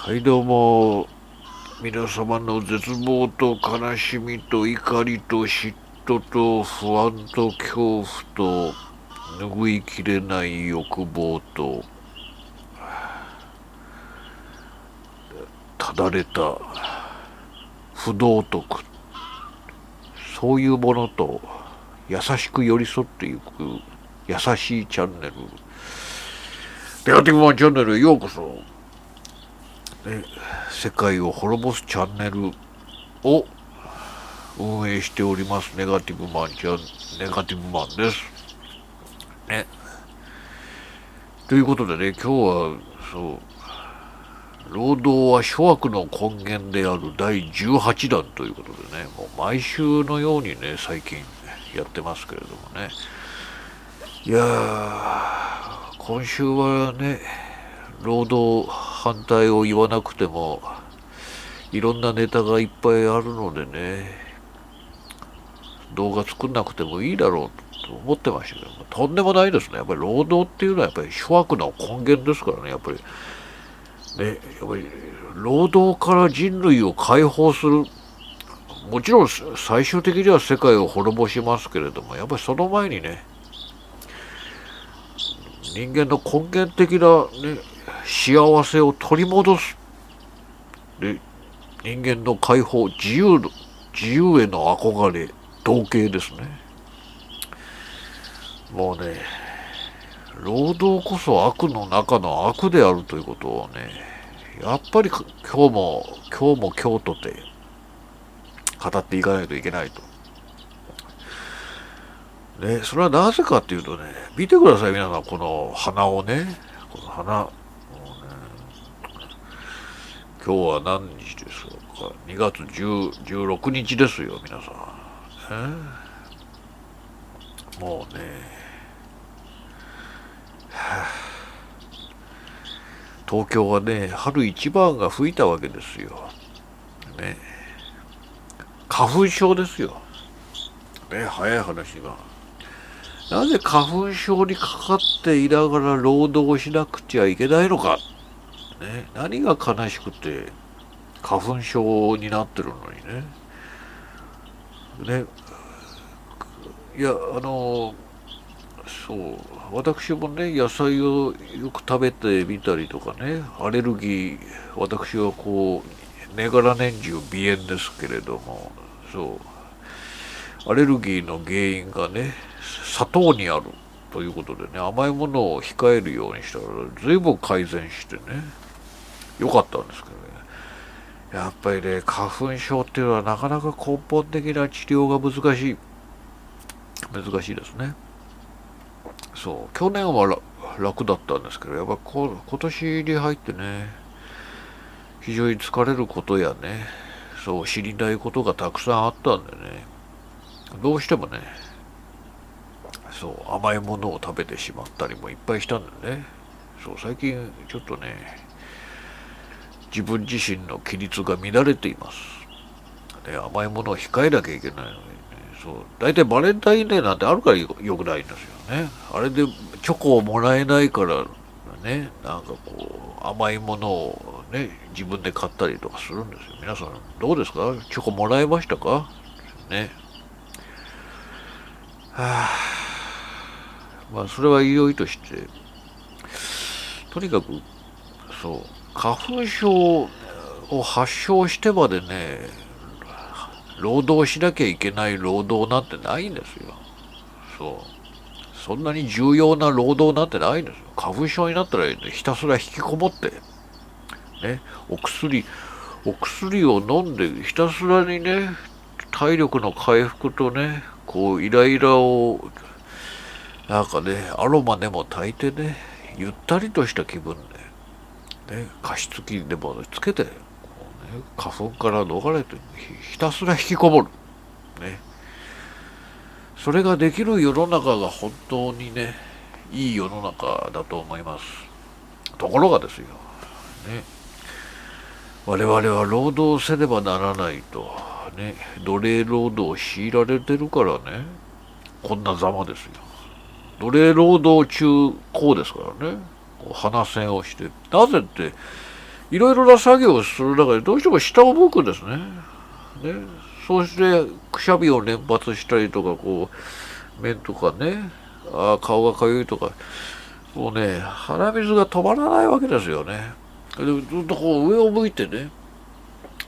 はいどうも、皆様の絶望と悲しみと怒りと嫉妬と不安と恐怖と拭いきれない欲望とただれた不道徳、そういうものと優しく寄り添っていく優しいチャンネル、ネガティブマンチャンネルへようこそ。世界を滅ぼすチャンネルを運営しておりますネガティブマンです。ね。ということでね、今日は労働は諸悪の根源である第18弾ということでね、もう毎週のようにね、最近やってますけれどもね。いやー、今週はね、労働反対を言わなくても、いろんなネタがいっぱいあるのでね、動画作んなくてもいいだろうと思ってましたけども、とんでもないですね。やっぱり労働っていうのはやっぱり諸悪の根源ですからね、やっぱり。ね、やっぱり労働から人類を解放する、もちろん最終的には世界を滅ぼしますけれども、やっぱりその前にね、人間の根源的な、ね、幸せを取り戻す。で、人間の解放、自由への憧れ、同型ですね。もうね、労働こそ悪の中の悪であるということをね、やっぱり今日も今日とて語っていかないといけないと。ね、それはなぜかっていうとね、見てください皆さん、この花をね、この花、もうね、今日は何日ですか、2月16日ですよ、皆さん。もうね、東京はね、春一番が吹いたわけですよ。ね、花粉症ですよ。ね、早い話が。なぜ花粉症にかかっていながら労働しなくちゃいけないのか。ね、何が悲しくて花粉症になってるのにね。ね、いや、そう、私もね、野菜をよく食べてみたりとかね、アレルギー、私はこう、年がら年中鼻炎ですけれども、そう、アレルギーの原因がね、砂糖にあるということでね、甘いものを控えるようにしたら、随分改善してね、良かったんですけどね。やっぱりね、花粉症っていうのはなかなか根本的な治療が難しいですね。そう、去年は楽だったんですけど、やっぱ今年に入ってね、非常に疲れることやね、そう、知りたいことがたくさんあったんでね、どうしてもね、そう、甘いものを食べてしまったりもいっぱいしたんでね、そう、最近ちょっとね、自分自身の規律が乱れています。で、甘いものを控えなきゃいけないのにね、そう、大体バレンタインデーなんてあるからよくないんですよね。あれでチョコをもらえないからね、なんかこう、甘いものをね、自分で買ったりとかするんですよ。皆さん、どうですか？チョコもらえましたかね。はあ、まあ、それはいよいとして、とにかく、そう、花粉症を発症してまでね、労働しなきゃいけない労働なんてないんですよ。そう。そんなに重要な労働なんてないんですよ。花粉症になったら、ね、ひたすら引きこもって、ね、お薬を飲んで、ひたすらにね、体力の回復とね、こう、イライラを、なんかね、アロマでも焚いてね、ゆったりとした気分で、ね、加湿器でもつけて、こうね、花粉から逃れて、ひたすら引きこもる。ね。それができる世の中が本当にね、いい世の中だと思います。ところがですよ、ね、我々は労働せねばならないと、ね、奴隷労働を強いられてるからね、こんなざまですよ。奴隷労働中、こうですからね、こう鼻栓をして、なぜっていろいろな作業をする中でどうしても下を向くんですね。そうしてくしゃみを連発したりとか、こう目とかね、顔がかゆいとか、もうね、鼻水が止まらないわけですよね。でずっとこう上を向いてね、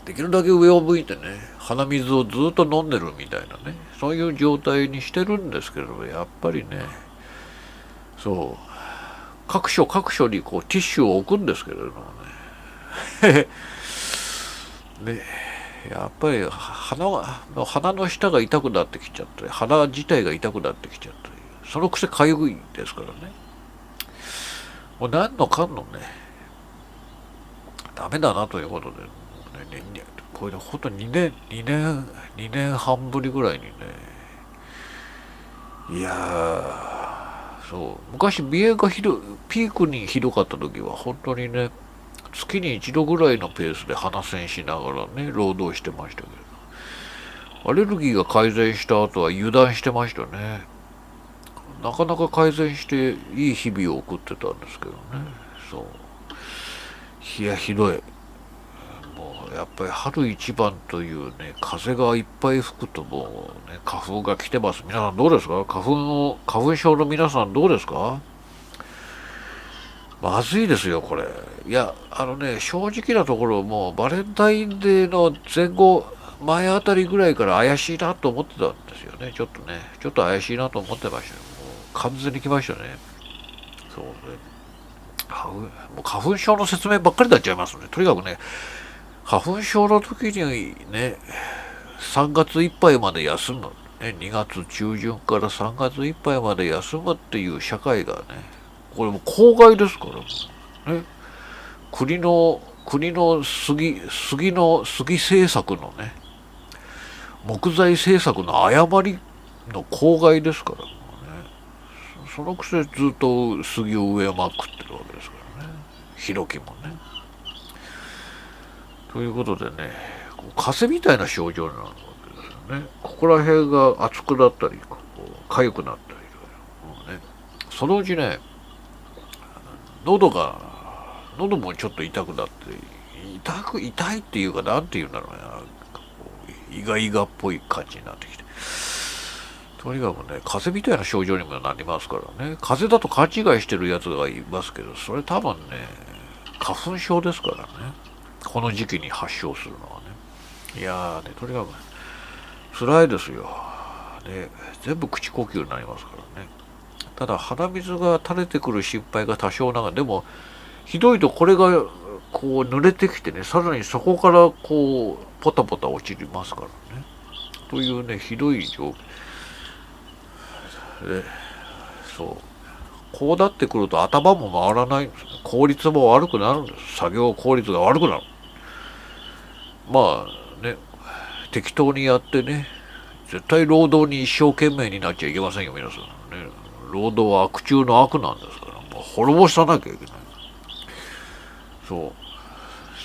できるだけ上を向いてね、鼻水をずっと飲んでるみたいなね、そういう状態にしてるんですけれども、やっぱりね、そう、各所各所にこうティッシュを置くんですけれどもね、ね、やっぱり鼻の下が痛くなってきちゃって、鼻自体が痛くなってきちゃって、そのくせかゆいですからね。もう何のかんのね、ダメだなということで、これでほんと2年半ぶりぐらいにね、いやー、そう、昔鼻炎がピークにひどかった時は本当にね、月に一度ぐらいのペースで鼻栓しながらね、労働してましたけど、アレルギーが改善した後は油断してましたね。なかなか改善していい日々を送ってたんですけどね。そう。いや、ひどい。もうやっぱり春一番というね、風がいっぱい吹くともうね、花粉が来てます。皆さんどうですか？花粉症の皆さんどうですか？まずいですよ、これ。いや、正直なところ、もうバレンタインデーの前あたりぐらいから怪しいなと思ってたんですよね。ちょっと怪しいなと思ってましたよ。もう完全に来ましたね。そうね。もう花粉症の説明ばっかりになっちゃいますね。とにかくね、花粉症の時にね、3月いっぱいまで休む。ね、2月中旬から3月いっぱいまで休むっていう社会がね、これも公害ですから、ね、国の杉政策のね、木材政策の誤りの公害ですから、ね、そのくせずっと杉を植えまくってるわけですからね、ヒノキもね。ということでね、風邪みたいな症状になるわけですよね。ここら辺が熱くなったり、痒くなったりとか、ね、そのうちね、喉もちょっと痛くなって、痛いっていうか、なんていうんだろうな、イガイガっぽい感じになってきて。とにかくね、風邪みたいな症状にもなりますからね。風邪だと勘違いしてるやつがいますけど、それ多分ね、花粉症ですからね。この時期に発症するのはね。いやーね、とにかく辛いですよ。ね、全部口呼吸になりますからね。ただ鼻水が垂れてくる心配が多少ながら、でもひどいとこれがこう濡れてきてね、さらにそこからこうポタポタ落ちますからね。というね、ひどい状況で、そう。こうなってくると頭も回らないんですね。効率も悪くなるんです。作業効率が悪くなる。まあね、適当にやってね、絶対労働に一生懸命になっちゃいけませんよ、皆さん。ね、労働は悪中の悪なんですから、もう滅ぼさなきゃいけない。そ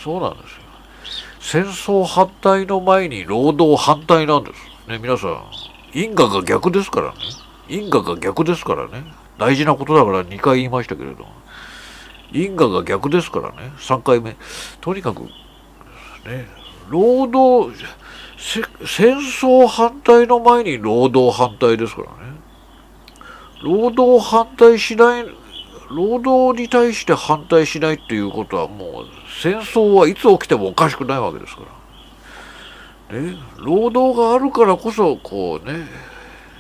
うなんですよ。戦争反対の前に労働反対なんです。ね、皆さん、因果が逆ですからね。因果が逆ですからね。大事なことだから2回言いましたけれども。因果が逆ですからね。3回目。とにかく、ね、労働、戦争反対の前に労働反対ですからね。労働反対しない、労働に対して反対しないっていうことはもう戦争はいつ起きてもおかしくないわけですから。ね、労働があるからこそこうね、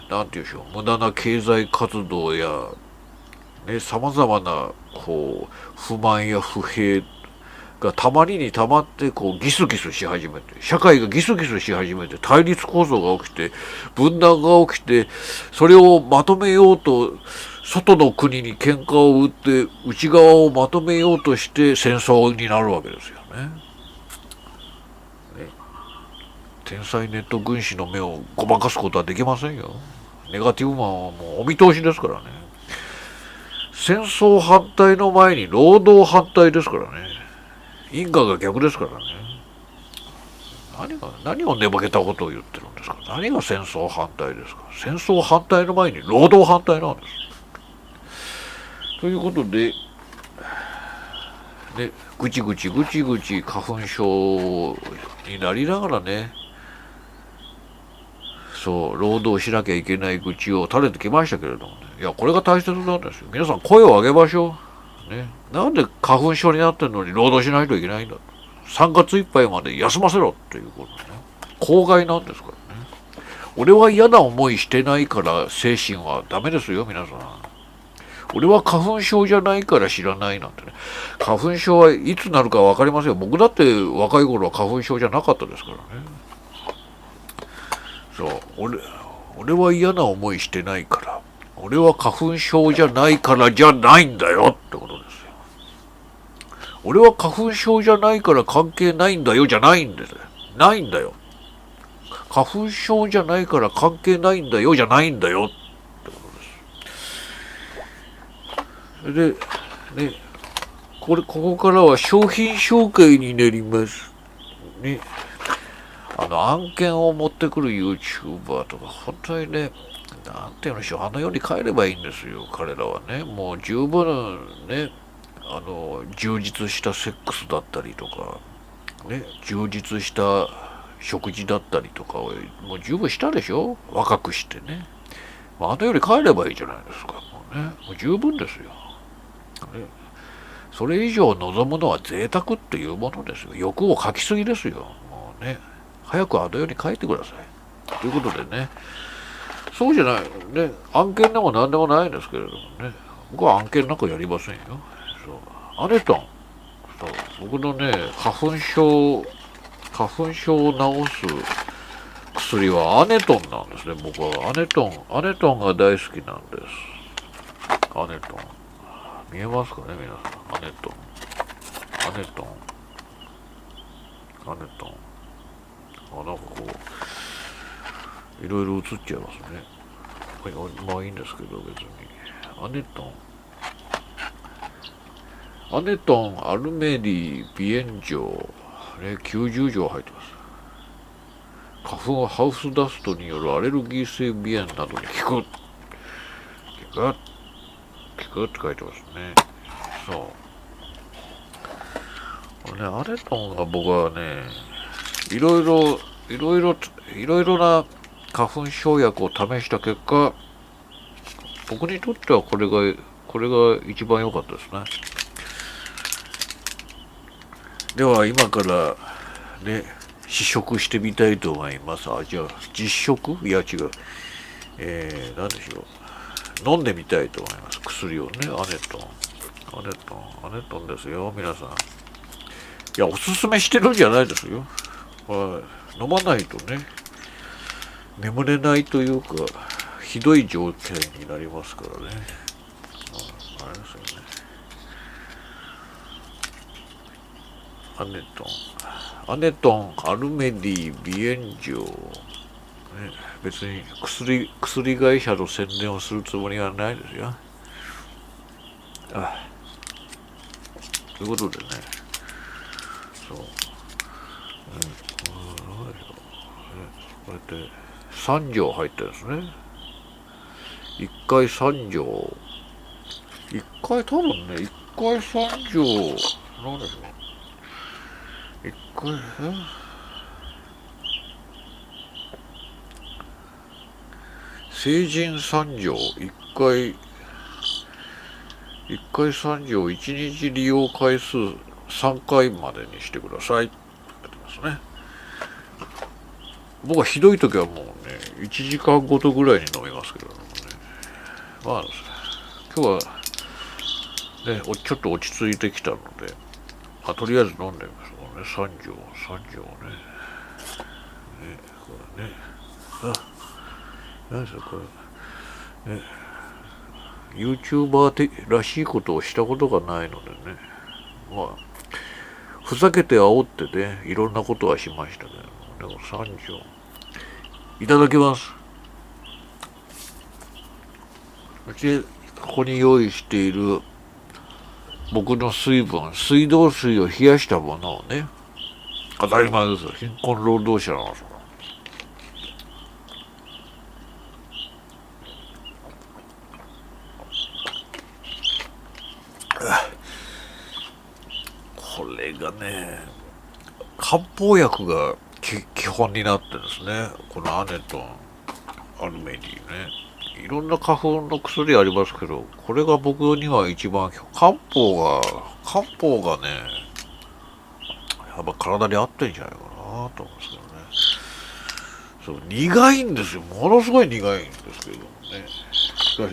なんて言うんでしょう、無駄な経済活動やね、様々なこう不満や不平がたまりにたまってこうギスギスし始めて、社会がギスギスし始めて、対立構造が起きて、分断が起きて、それをまとめようと外の国に喧嘩を売って内側をまとめようとして戦争になるわけですよね。天才ネット軍師の目をごまかすことはできませんよ。ネガティブマンはもうお見通しですからね。戦争反対の前に労働反対ですからね。因果が逆ですからね。何を寝ぼけたことを言ってるんですか。何が戦争反対ですか。戦争反対の前に労働反対なんです。ということで、でぐちぐち花粉症になりながらね、そう労働しなきゃいけない愚痴を垂れてきましたけれどもね、いやこれが大切なんですよ。皆さん声を上げましょう、ね、なんで花粉症になってるのに労働しないといけないんだと、3月いっぱいまで休ませろっていうことね、公害なんですからね。俺は嫌な思いしてないから精神はダメですよ皆さん。俺は花粉症じゃないから知らないなんてね。花粉症はいつなるか分かりませんよ。僕だって若い頃は花粉症じゃなかったですからね。そう、俺は嫌な思いしてないから、俺は花粉症じゃないからじゃないんだよってことですよ。俺は花粉症じゃないから関係ないんだよじゃないんですよ。ないんだよ。花粉症じゃないから関係ないんだよじゃないんだよってことです。で、ね、ここからは商品紹介になります。ね。案件を持ってくる YouTuber とか、本当にね、なんていうんでしょう、あの世に帰ればいいんですよ、彼らはね。もう十分ね、充実したセックスだったりとか、ね、充実した食事だったりとかをもう十分したでしょ、若くしてね。あの世に帰ればいいじゃないですか、もうね、もう十分ですよ。ね、それ以上望むのは贅沢っていうものですよ。欲をかきすぎですよ、もうね。早くあの世に帰ってください。ということでね、そうじゃない、ね、案件でも何でもないんですけれどもね、僕は案件なんかやりませんよ。そう、アネトン、そう、僕のね、花粉症を治す薬はアネトンなんですね。僕はアネトンが大好きなんです。アネトン。見えますかね、皆さん。アネトン。なんかこう、いろいろ映っちゃいますね。まあいいんですけど、別に。アネトン、アルメリー、鼻炎錠、ね、90錠入ってます。花粉はハウスダストによるアレルギー性鼻炎などに効くって書いてますね。そう。ね、アネトンが僕はね、いろいろな花粉症薬を試した結果、僕にとってはこれが一番良かったですね。では今からね、試食してみたいと思います。じゃあ実食？いや違う。何でしょう。飲んでみたいと思います。薬をね、アネトンですよ、皆さん。いや、おすすめしてるんじゃないですよ。はい、飲まないとね、眠れないというか、ひどい状態になりますからね。あれですよね。アネトン、アルメディ、鼻炎錠。ね、別に薬会社の宣伝をするつもりはないですよ。ということでね、そう、こうやって3錠入ってるんですね。1回3錠。多分ね、1回3錠、なんでしょう。1回、成人3錠、1回3錠、1日利用回数3回までにしてくださいって書いてますね。僕はひどい時はもうね、1時間ごとぐらいに飲みますけどね。まあ、今日はね、ちょっと落ち着いてきたので、とりあえず飲んでみますもんね、3錠ね。これね。何ですか、これ。ね。YouTuber らしいことをしたことがないのでね。まあ、ふざけて煽ってね、いろんなことはしましたけど、でも3錠。いただきます。そして、ここに用意している僕の水道水を冷やしたものをね、当たり前ですよ。貧困労働者なんですよ。漢方薬が基本になってですね、このアネトン、アルメディね。いろんな花粉の薬ありますけど、これが僕には一番、漢方がね、やっぱ体に合ってんじゃないかなと思うんですけどね。そう、苦いんですよ。ものすごい苦いんですけどもね。しかし、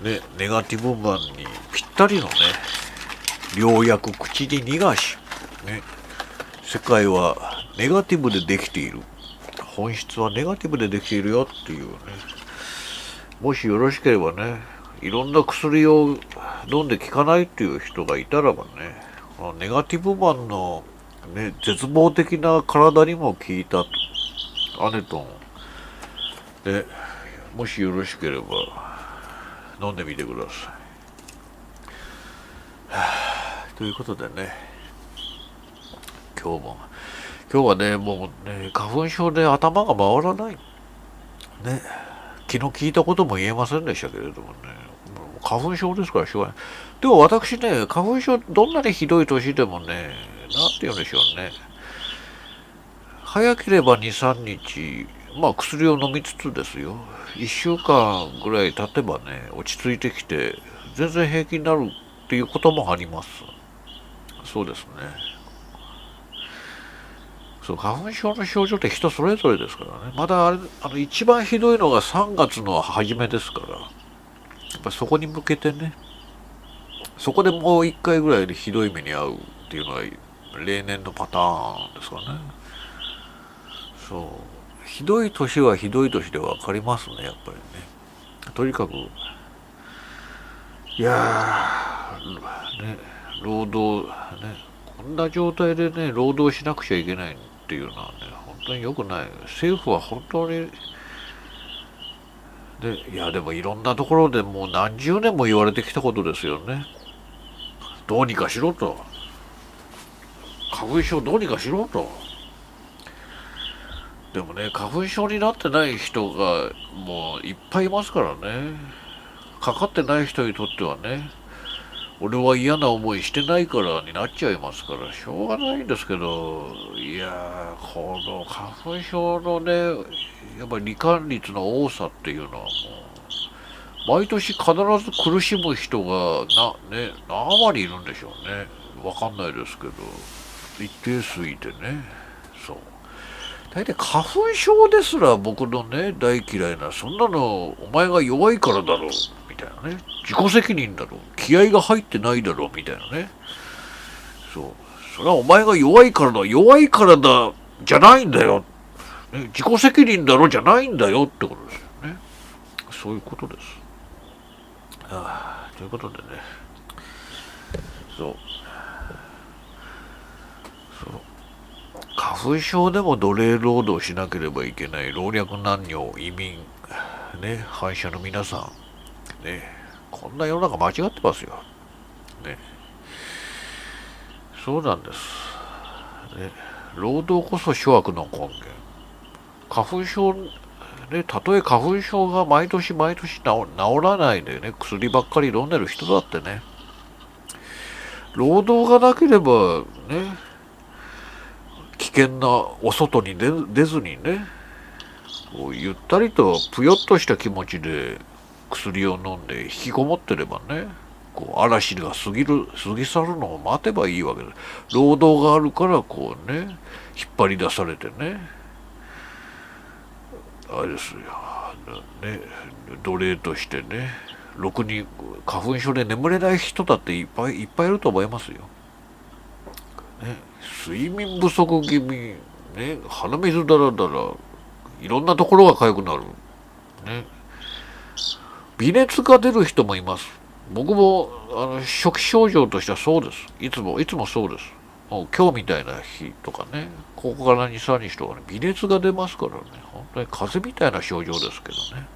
ね、ネガティブマンにぴったりのね、良薬口に逃がし、ね、世界はネガティブでできている。本質はネガティブでできているよっていうね。もしよろしければね、いろんな薬を飲んで効かないっていう人がいたらばね、このネガティブマンの、ね、絶望的な体にも効いたアネトンで、もしよろしければ飲んでみてください。ということでね、今日はね、もうね、花粉症で頭が回らない。ね、気の利いたことも言えませんでしたけれどもね、花粉症ですからしょうがない。でも私ね、花粉症どんなにひどい年でもね、なんて言うんでしょうね。早ければ2、3日、まあ薬を飲みつつですよ。1週間ぐらい経てばね、落ち着いてきて、全然平気になるっていうこともあります。そうですね。そう、花粉症の症状って人それぞれですからね。まだ一番ひどいのが3月の初めですから、やっぱりそこに向けてね、そこでもう一回ぐらいでひどい目に遭うっていうのが例年のパターンですかね。そう。ひどい年はひどい年で分かりますね、やっぱりね。とにかく、いやー、ね、労働、ね、こんな状態でね、労働しなくちゃいけないっていうのはね、本当に良くない。政府は本当に、いや、でもいろんなところでもう何十年も言われてきたことですよね。どうにかしろと。花粉症どうにかしろと。でもね、花粉症になってない人がもういっぱいいますからね。かかってない人にとってはね、俺は嫌な思いしてないからになっちゃいますから、しょうがないんですけど、いやー、この花粉症のね、やっぱり罹患率の多さっていうのはもう、毎年必ず苦しむ人が何割いるんでしょうね。わかんないですけど、一定数いてね、そう。大体花粉症ですら僕のね、大嫌いな、そんなのお前が弱いからだろう、みたいなね。自己責任だろう。気合が入ってないだろう、みたいなね。そう。それはお前が弱いからだ、弱いからだ、じゃないんだよ。ね、自己責任だろ、じゃないんだよってことですよね。そういうことです。ということでね。そう。そう。花粉症でも奴隷労働しなければいけない老若男女移民ね、反社の皆さんね、こんな世の中間違ってますよね。そうなんですね。労働こそ諸悪の根源。花粉症ね、たとえ花粉症が毎年毎年治らないでね、薬ばっかり飲んでる人だってね、労働がなければね、危険なお外に出ずにね、こうゆったりとぷよっとした気持ちで薬を飲んで引きこもってればね、こう嵐が過ぎ去るのを待てばいいわけです。労働があるからこうね、引っ張り出されてね、あれですよ、ね、奴隷としてね、ろくに花粉症で眠れない人だっていっぱいいっぱいいると思いますよ。ね、睡眠不足気味、ね、鼻水だらだら、いろんなところが痒くなる。ね、微熱が出る人もいます。僕も初期症状としてはそうです。いつもそうです。もう今日みたいな日とかね、ここから2、3日とかね、微熱が出ますからね、本当に風邪みたいな症状ですけどね。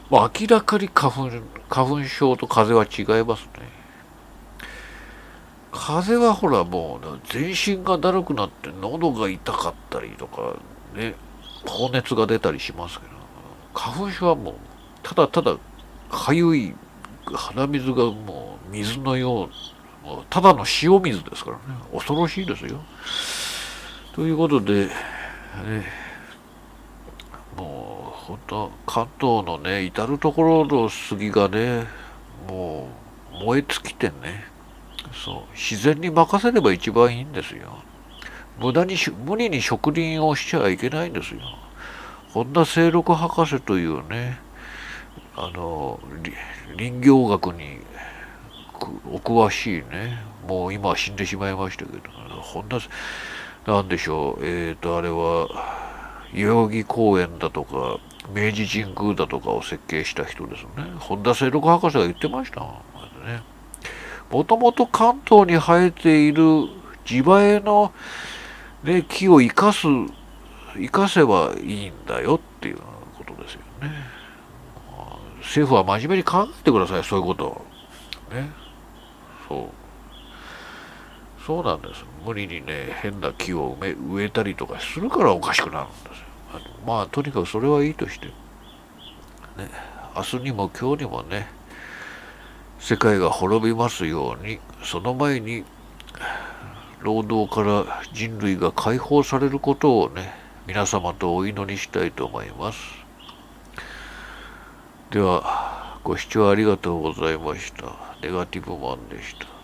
まあ明らかに花粉症と風邪は違いますね。風邪はほらもう全身がだるくなって喉が痛かったりとかね、高熱が出たりしますけど、花粉症はもうただただかゆい鼻水がもう水のよう、もうただの塩水ですからね。恐ろしいですよ。ということで、もう本当関東のね、至る所の杉がね、もう燃え尽きてね、そう自然に任せれば一番いいんですよ。無理に植林をしちゃいけないんですよ。本田清六博士というね、林業学にお詳しいね、もう今は死んでしまいましたけど、本田、なんでしょう、あれは、代々木公園だとか、明治神宮だとかを設計した人ですね。本田清六博士が言ってましたもんね。もともと関東に生えている地生えの、ね、木を生かせばいいんだよっていうことですよね。政府は真面目に考えてください、そういうことを。ね。そうなんです。無理にね、変な木を植えたりとかするからおかしくなるんですよ。まあ、とにかくそれはいいとして、ね、明日にも今日にもね、世界が滅びますように、その前に、労働から人類が解放されることをね、皆様とお祈りしたいと思います。では、ご視聴ありがとうございました。ネガティブマンでした。